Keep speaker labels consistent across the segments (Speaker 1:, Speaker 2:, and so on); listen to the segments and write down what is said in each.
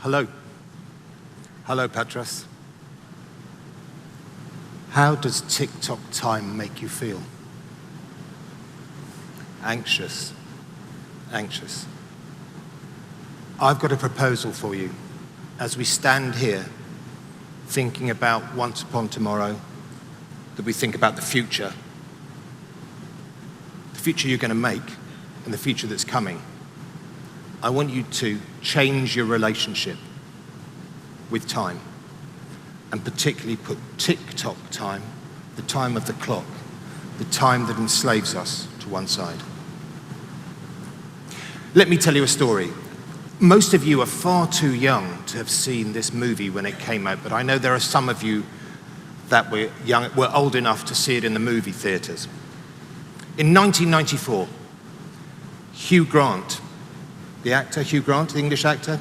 Speaker 1: Hello. Hello, Patras. How does TikTok time make you feel? Anxious. Anxious. I've got a proposal for you. As we stand here, thinking about once upon tomorrow, that we think about the future you're going to make, and the future that's coming. I want you to change your relationship with time, and particularly put TikTok time, the time of the clock, the time that enslaves us, to one side. Let me tell you a story. Most of you are far too young to have seen this movie when it came out, but I know there are some of you that were old enough to see it in the movie theaters. In 1994, Hugh Grant, the actor, Hugh Grant, the English actor,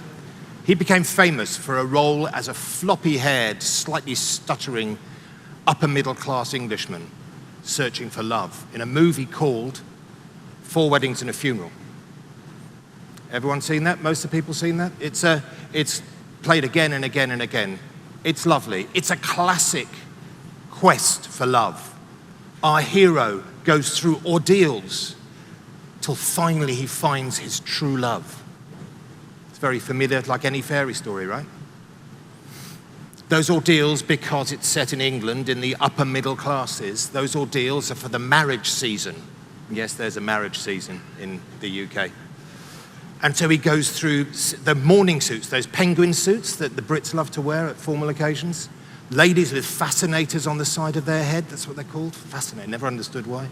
Speaker 1: he became famous for a role as a floppy-haired, slightly stuttering, upper-middle-class Englishman searching for love in a movie called 4 Weddings and a Funeral. Everyone seen that? Most of the people seen that? It's played again and again and again. It's lovely. It's a classic quest for love. Our hero goes through ordeals till finally he finds his true love. It's very familiar, like any fairy story, right? Those ordeals, because it's set in England in the upper middle classes, those ordeals are for the marriage season. Yes, there's a marriage season in the UK. And so he goes through the morning suits, those penguin suits that the Brits love to wear at formal occasions. Ladies with fascinators on the side of their head, that's what they're called. Fascinator, never understood why.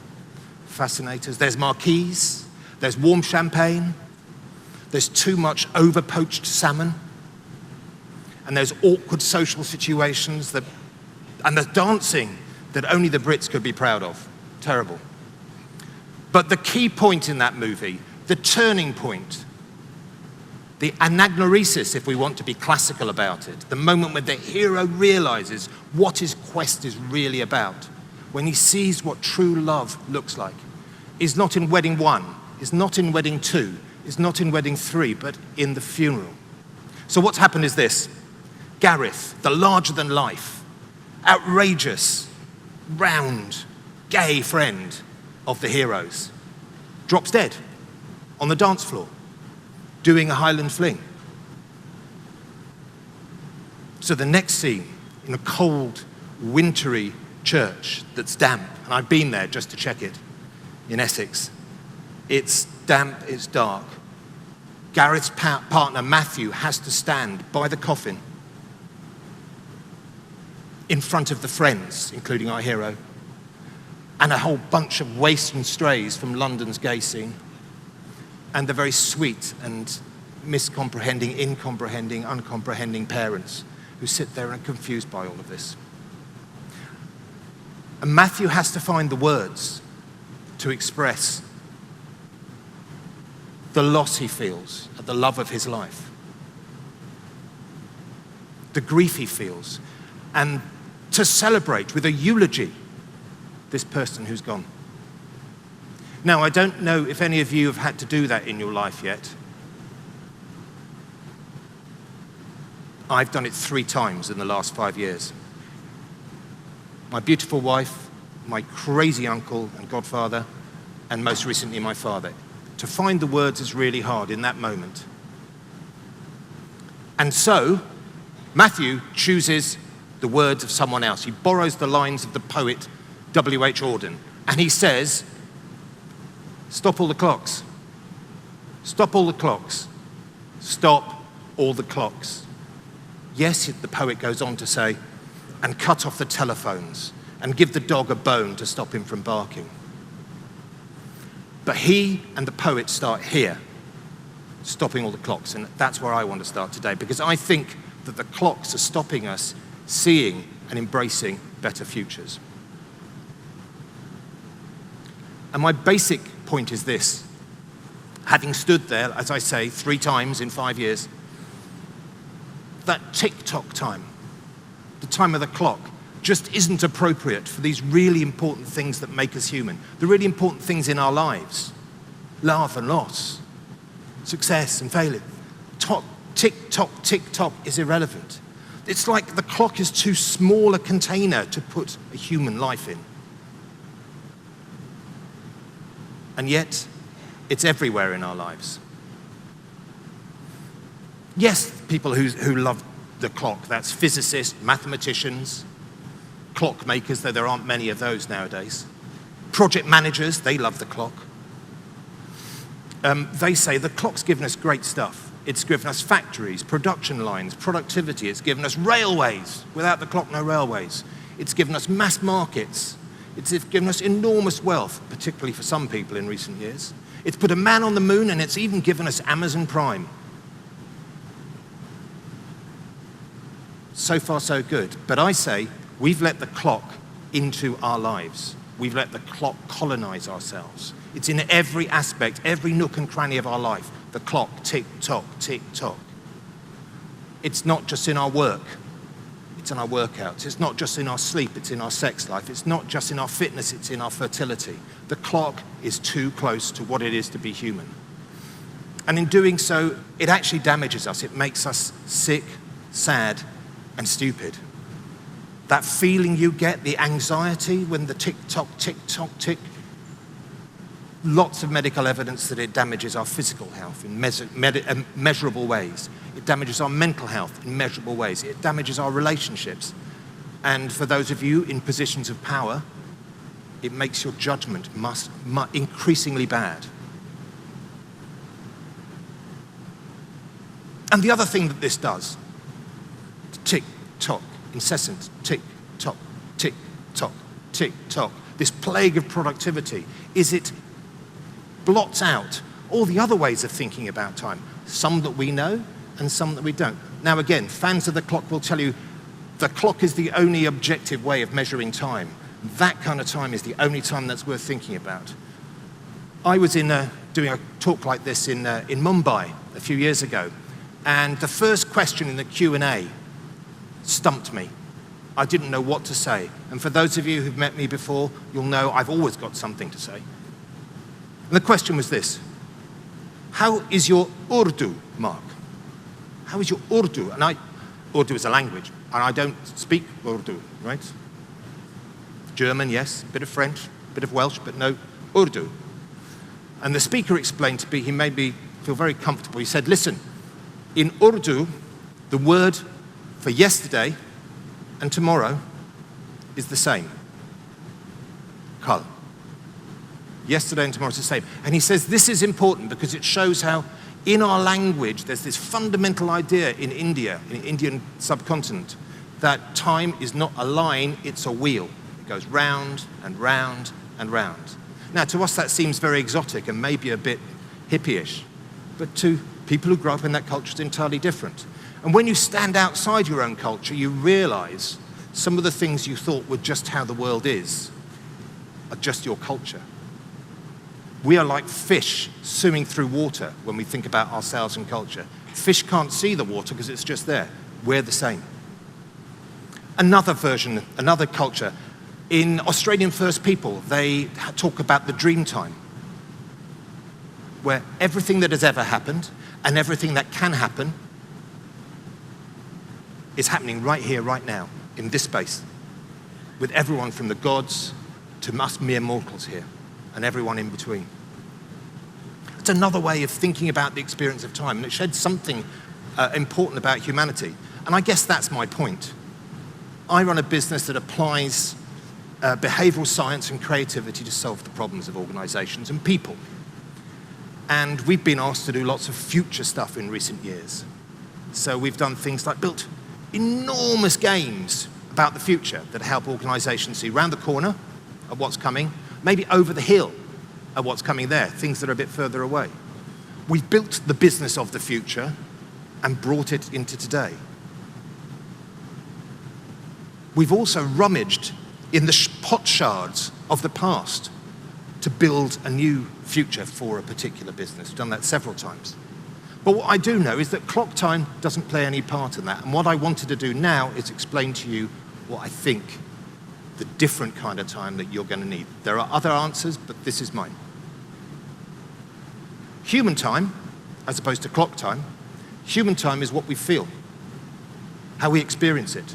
Speaker 1: Fascinators. There's marquise, there's warm champagne, there's too much over-poached salmon, and there's awkward social situations, and there's dancing that only the Brits could be proud of. Terrible. But the key point in that movie, the turning point, the anagnoresis, if we want to be classical about it, the moment when the hero realizes what his quest is really about, when he sees what true love looks like, is not in wedding 1, is not in wedding 2, is not in wedding 3, but in the funeral. So what's happened is this. Gareth, the larger-than-life, outrageous, round, gay friend of the hero's, drops dead on the dance floor, doing a Highland fling. So the next scene, in a cold, wintry church that's damp, and I've been there just to check it, in Essex. It's damp, it's dark. Gareth's partner, Matthew, has to stand by the coffin in front of the friends, including our hero, and a whole bunch of waifs and strays from London's gay scene, and the very sweet and miscomprehending, incomprehending, uncomprehending parents who sit there and are confused by all of this. And Matthew has to find the words to express the loss he feels at the love of his life, the grief he feels, and to celebrate with a eulogy this person who's gone. Now, I don't know if any of you have had to do that in your life yet. I've done it 3 times in the last 5 years. My beautiful wife, my crazy uncle and godfather, and most recently my father. To find the words is really hard in that moment. And so, Matthew chooses the words of someone else. He borrows the lines of the poet W.H. Auden, and he says, "Stop all the clocks. Stop all the clocks. Stop all the clocks." Yes, the poet goes on to say, "and cut off the telephones and give the dog a bone to stop him from barking." But he and the poet start here, stopping all the clocks, and that's where I want to start today, because I think that the clocks are stopping us seeing and embracing better futures. And my basic point is this. Having stood there, as I say, 3 times in 5 years, that tick-tock time, the time of the clock, just isn't appropriate for these really important things that make us human, the really important things in our lives, love and loss, success and failure. tick tock is irrelevant. It's like the clock is too small a container to put a human life in. And yet, it's everywhere in our lives. Yes, people who love the clock, that's physicists, mathematicians, clockmakers, though there aren't many of those nowadays. Project managers, they love the clock. They say the clock's given us great stuff. It's given us factories, production lines, productivity. It's given us railways. Without the clock, no railways. It's given us mass markets. It's given us enormous wealth, particularly for some people in recent years. It's put a man on the moon, and it's even given us Amazon Prime. So far, so good. But I say we've let the clock into our lives. We've let the clock colonize ourselves. It's in every aspect, every nook and cranny of our life. The clock, tick, tock, tick, tock. It's not just in our work. It's in our workouts. It's not just in our sleep. It's in our sex life. It's not just in our fitness. It's in our fertility. The clock is too close to what it is to be human. And in doing so, it actually damages us. It makes us sick, sad, and stupid. That feeling you get, the anxiety when the tick, tock, tick, lots of medical evidence that it damages our physical health in measurable ways. It damages our mental health in measurable ways. It damages our relationships. And for those of you in positions of power, it makes your judgment increasingly bad. And the other thing that this does, tick, tock, incessant tick, tock, tick, tock, tick, tock, this plague of productivity, is it blots out all the other ways of thinking about time, some that we know and some that we don't. Now again, fans of the clock will tell you the clock is the only objective way of measuring time. That kind of time is the only time that's worth thinking about. I was doing a talk like this in Mumbai a few years ago, and the first question in the Q&A stumped me. I didn't know what to say. And for those of you who've met me before, you'll know I've always got something to say. And the question was this: how is your Urdu, Mark? How is your Urdu? And Urdu is a language, and I don't speak Urdu, right? German, yes, a bit of French, a bit of Welsh, but no Urdu. And the speaker explained to me, he made me feel very comfortable. He said, listen, in Urdu, the word for yesterday and tomorrow is the same. Kal. Yesterday and tomorrow is the same. And he says this is important because it shows how in our language there's this fundamental idea in India, in the Indian subcontinent, that time is not a line, it's a wheel. It goes round and round and round. Now to us that seems very exotic and maybe a bit hippie-ish, but to people who grow up in that culture it's entirely different. And when you stand outside your own culture, you realize some of the things you thought were just how the world is are just your culture. We are like fish swimming through water when we think about ourselves and culture. Fish can't see the water because it's just there. We're the same. Another version, another culture, in Australian First People, they talk about the dream time, where everything that has ever happened and everything that can happen is happening right here, right now, in this space, with everyone from the gods to us mere mortals here, and everyone in between. It's another way of thinking about the experience of time, and it sheds something important about humanity. And I guess that's my point. I run a business that applies behavioral science and creativity to solve the problems of organizations and people. And we've been asked to do lots of future stuff in recent years. So we've done things like built enormous games about the future that help organizations see around the corner of what's coming, maybe over the hill at what's coming there, things that are a bit further away. We've built the business of the future and brought it into today. We've also rummaged in the pot shards of the past to build a new future for a particular business. We've done that several times. But what I do know is that clock time doesn't play any part in that. And what I wanted to do now is explain to you what I think the different kind of time that you're going to need. There are other answers, but this is mine. Human time, as opposed to clock time, Human time is what we feel, how we experience it.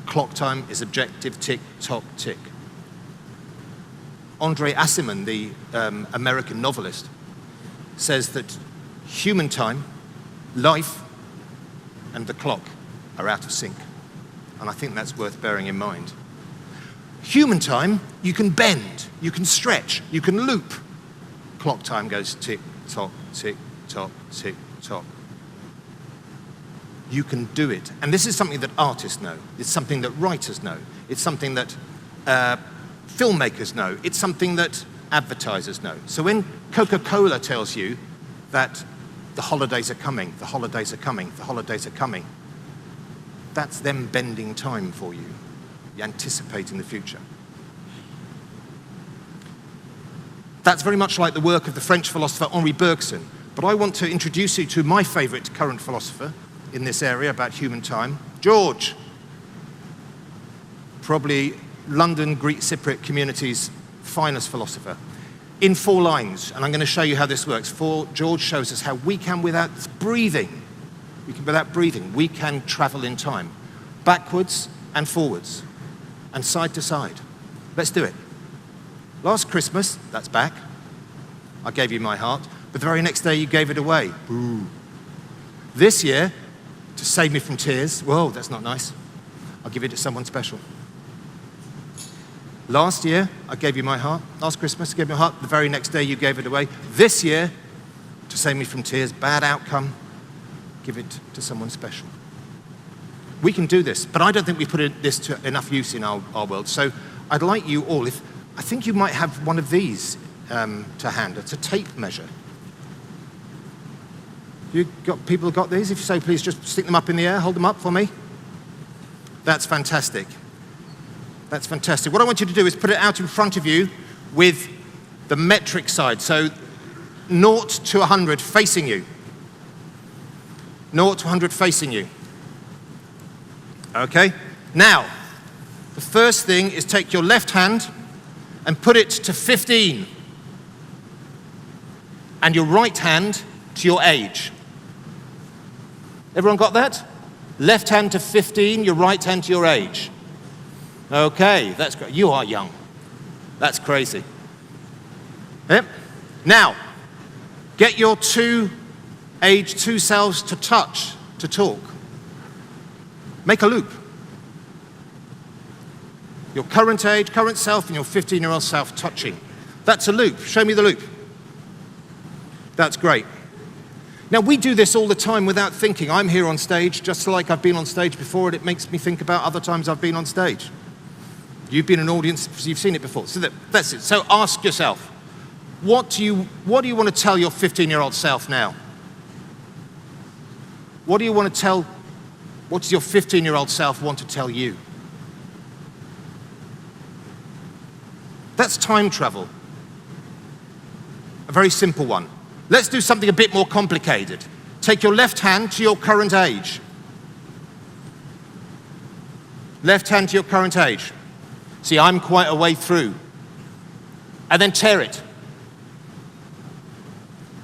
Speaker 1: Clock time is objective, tick, tock, tick. Andre Aciman, the American novelist, says that human time, life, and the clock are out of sync. And I think that's worth bearing in mind. Human time, you can bend, you can stretch, you can loop. Clock time goes tick, tock, tick, tock, tick, tock. You can do it. And this is something that artists know. It's something that writers know. It's something that filmmakers know. It's something that advertisers know. So when Coca-Cola tells you that the holidays are coming, the holidays are coming, the holidays are coming, that's them bending time for you. You're anticipating the future. That's very much like the work of the French philosopher Henri Bergson. But I want to introduce you to my favorite current philosopher in this area about human time, George. Probably London Greek Cypriot community's finest philosopher. In 4 lines, and I'm going to show you how this works. George shows us how we can, without breathing, we can travel in time, backwards and forwards, and side to side. Let's do it. Last Christmas, that's back, I gave you my heart, but the very next day you gave it away. Ooh. This year, to save me from tears, whoa, that's not nice, I'll give it to someone special. Last year, I gave you my heart. Last Christmas, I gave you my heart. The very next day, you gave it away. This year, to save me from tears, bad outcome, give it to someone special. We can do this, but I don't think we put this to enough use in our world. So I'd like you all, I think you might have one of these to hand. It's a tape measure. People got these? If so, please just stick them up in the air. Hold them up for me. That's fantastic. That's fantastic. What I want you to do is put it out in front of you with the metric side. So 0 to 100 facing you. 0 to 100 facing you. Okay? Now, the first thing is take your left hand and put it to 15. And your right hand to your age. Everyone got that? Left hand to 15, your right hand to your age. Okay, that's great. You are young. That's crazy. Yep. Now, get your age 2 selves to touch, to talk. Make a loop. Your current age, current self, and your 15-year-old self touching. That's a loop. Show me the loop. That's great. Now, we do this all the time without thinking. I'm here on stage, just like I've been on stage before, and it makes me think about other times I've been on stage. You've been an audience, you've seen it before. So that's it. So ask yourself, what do you want to tell your 15-year-old self now? What does your 15-year-old self want to tell you? That's time travel. A very simple one. Let's do something a bit more complicated. Take your left hand to your current age. Left hand to your current age. See, I'm quite a way through. And then tear it.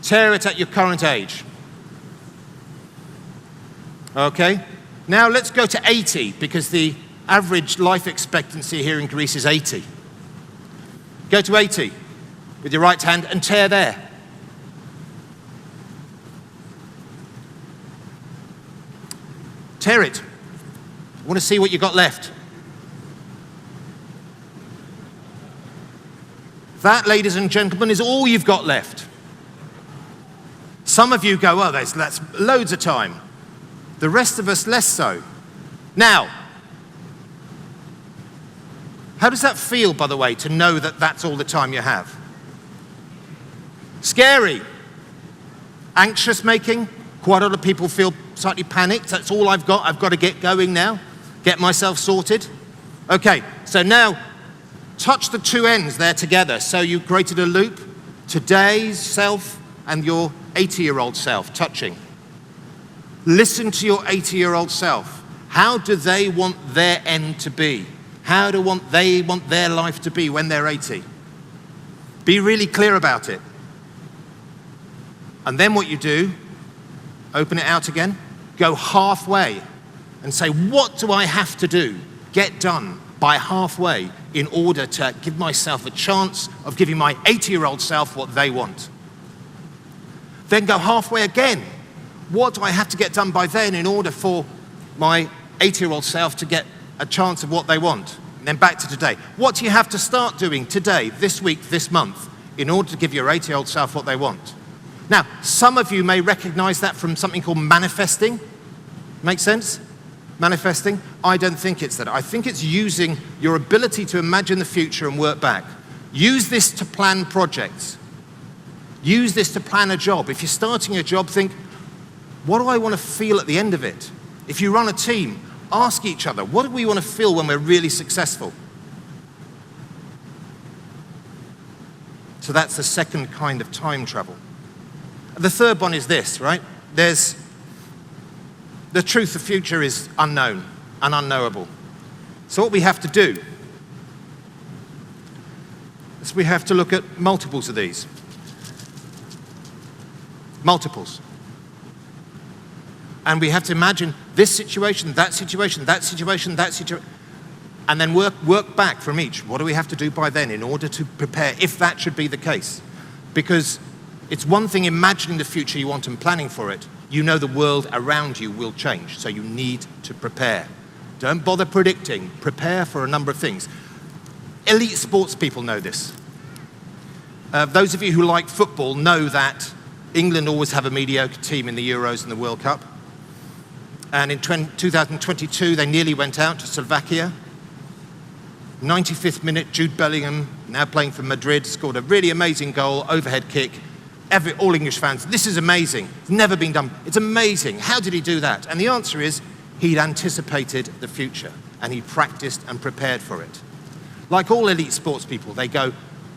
Speaker 1: Tear it at your current age. Okay? Now let's go to 80, because the average life expectancy here in Greece is 80. Go to 80 with your right hand and tear there. Tear it. I want to see what you got left. That, ladies and gentlemen, is all you've got left. Some of you go, oh, that's loads of time. The rest of us, less so. Now, how does that feel, by the way, to know that that's all the time you have? Scary. Anxious making. Quite a lot of people feel slightly panicked. That's all I've got. I've got to get going now. Get myself sorted. Okay, so now touch the 2 ends there together. So you created a loop. Today's self and your 80-year-old self touching. Listen to your 80-year-old self. How do they want their end to be? How do they want their life to be when they're 80? Be really clear about it. And then what you do, open it out again, go halfway and say, what do I have to do, get done by halfway in order to give myself a chance of giving my 80-year-old self what they want? Then go halfway again. What do I have to get done by then in order for my 80-year-old self to get a chance of what they want? And then back to today. What do you have to start doing today, this week, this month, in order to give your 80-year-old self what they want? Now, some of you may recognize that from something called manifesting. Make sense? Manifesting? I don't think it's that. I think it's using your ability to imagine the future and work back. Use this to plan projects. Use this to plan a job. If you're starting a job, think, what do I want to feel at the end of it? If you run a team, ask each other, what do we want to feel when we're really successful? So that's the second kind of time travel. The third one is this, right? There's the truth, the future is unknown and unknowable. So what we have to do is we have to look at multiples of these. Multiples. And we have to imagine this situation, that situation, that situation, that situation, and then work back from each. What do we have to do by then in order to prepare if that should be the case? Because it's one thing imagining the future you want and planning for it. You know the world around you will change, so you need to prepare. Don't bother predicting. Prepare for a number of things. Elite sports people know this. Those of you who like football know that England always have a mediocre team in the Euros and the World Cup. And in 2022, they nearly went out to Slovakia. 95th minute, Jude Bellingham, now playing for Madrid, scored a really amazing goal, overhead kick. All English fans, this is amazing. It's never been done. It's amazing. How did he do that? And the answer is, he'd anticipated the future, and he practiced and prepared for it. Like all elite sports people, they go,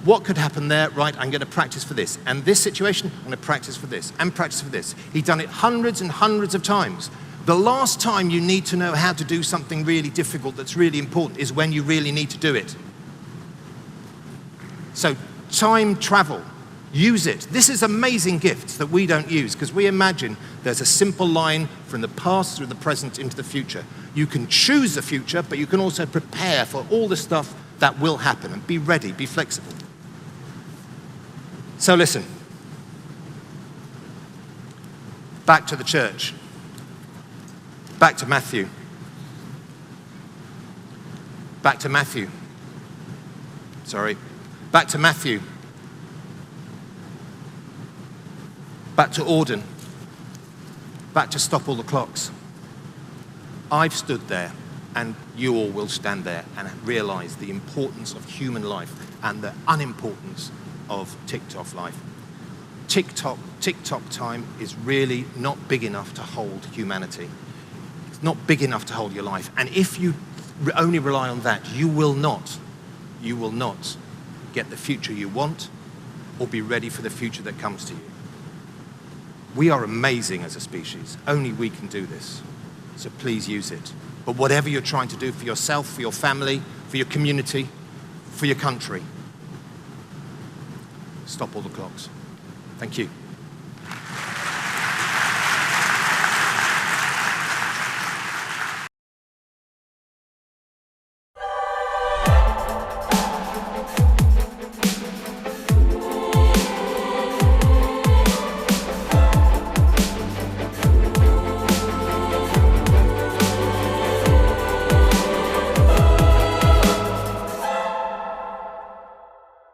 Speaker 1: what could happen there? Right, I'm going to practice for this. And this situation, I'm going to practice for this, and practice for this. He'd done it hundreds and hundreds of times. The last time you need to know how to do something really difficult that's really important is when you really need to do it. So, time travel. Use it. This is amazing gifts that we don't use because we imagine there's a simple line from the past through the present into the future. You can choose the future, but you can also prepare for all the stuff that will happen and be ready, be flexible. So listen. Back to the church. Back to Matthew. Back to Matthew. Sorry. Back to Matthew. Back to Auden. Back to stop all the clocks. I've stood there, and you all will stand there and realize the importance of human life and the unimportance of TikTok life. TikTok time is really not big enough to hold humanity. It's not big enough to hold your life. And if you only rely on that, you will not get the future you want or be ready for the future that comes to you. We are amazing as a species. Only we can do this. So please use it. But whatever you're trying to do for yourself, for your family, for your community, for your country, stop all the clocks. Thank you.